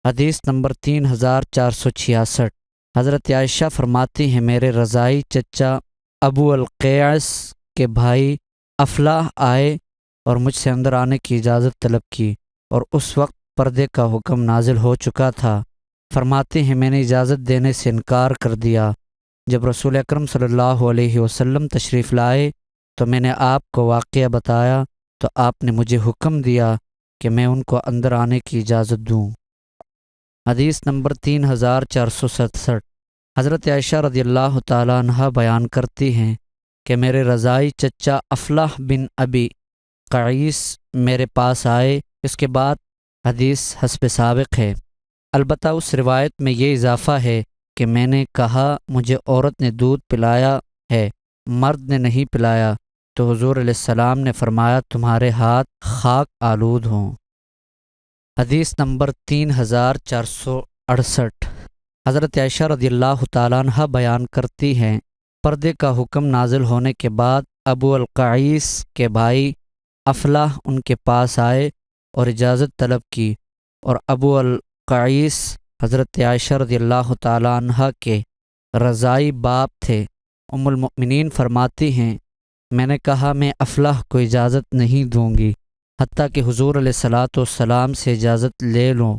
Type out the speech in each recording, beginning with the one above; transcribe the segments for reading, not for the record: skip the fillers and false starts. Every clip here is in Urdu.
حدیث نمبر 3466۔ حضرت عائشہ فرماتی ہیں میرے رضائی چچا ابو القیس کے بھائی افلاح آئے اور مجھ سے اندر آنے کی اجازت طلب کی، اور اس وقت پردے کا حکم نازل ہو چکا تھا۔ فرماتے ہیں میں نے اجازت دینے سے انکار کر دیا۔ جب رسول اکرم صلی اللہ علیہ وسلم تشریف لائے تو میں نے آپ کو واقعہ بتایا تو آپ نے مجھے حکم دیا کہ میں ان کو اندر آنے کی اجازت دوں۔ حدیث نمبر 3467۔ حضرت عائشہ رضی اللہ تعالیٰ عنہ بیان کرتی ہیں کہ میرے رضائی چچا افلاح بن ابی قعیس میرے پاس آئے۔ اس کے بعد حدیث حسب سابق ہے، البتہ اس روایت میں یہ اضافہ ہے کہ میں نے کہا مجھے عورت نے دودھ پلایا ہے، مرد نے نہیں پلایا، تو حضور علیہ السلام نے فرمایا تمہارے ہاتھ خاک آلود ہوں۔ حدیث نمبر 3468۔ حضرت عائشہ رضی اللہ تعالیٰ عنہ بیان کرتی ہیں پردے کا حکم نازل ہونے کے بعد ابو القعیس کے بھائی افلاح ان کے پاس آئے اور اجازت طلب کی، اور ابو القعیس حضرت عائشہ رضی اللہ تعالیٰ عنہ کے رضائی باپ تھے۔ ام المؤمنین فرماتی ہیں میں نے کہا میں افلاح کو اجازت نہیں دوں گی حتیٰ کہ حضور علیہ الصلاۃ والسلام سے اجازت لے لوں،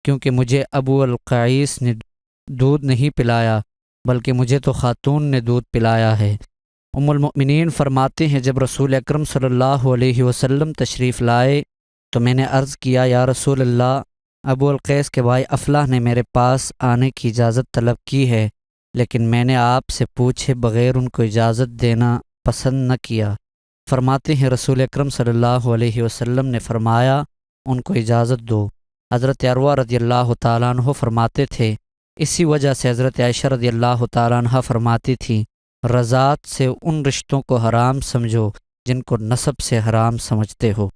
کیونکہ مجھے ابو القعیس نے دودھ نہیں پلایا بلکہ مجھے تو خاتون نے دودھ پلایا ہے۔ ام المؤمنین فرماتے ہیں جب رسول اکرم صلی اللہ علیہ وسلم تشریف لائے تو میں نے عرض کیا یا رسول اللہ، ابو القیس کے بھائی افلاح نے میرے پاس آنے کی اجازت طلب کی ہے، لیکن میں نے آپ سے پوچھے بغیر ان کو اجازت دینا پسند نہ کیا۔ فرماتے ہیں رسول اکرم صلی اللہ علیہ وسلم نے فرمایا ان کو اجازت دو۔ حضرت عروہ رضی اللہ تعالیٰ عنہ فرماتے تھے اسی وجہ سے حضرت عائشہ رضی اللہ تعالیٰ عنہ فرماتی تھی رضاعت سے ان رشتوں کو حرام سمجھو جن کو نسب سے حرام سمجھتے ہو۔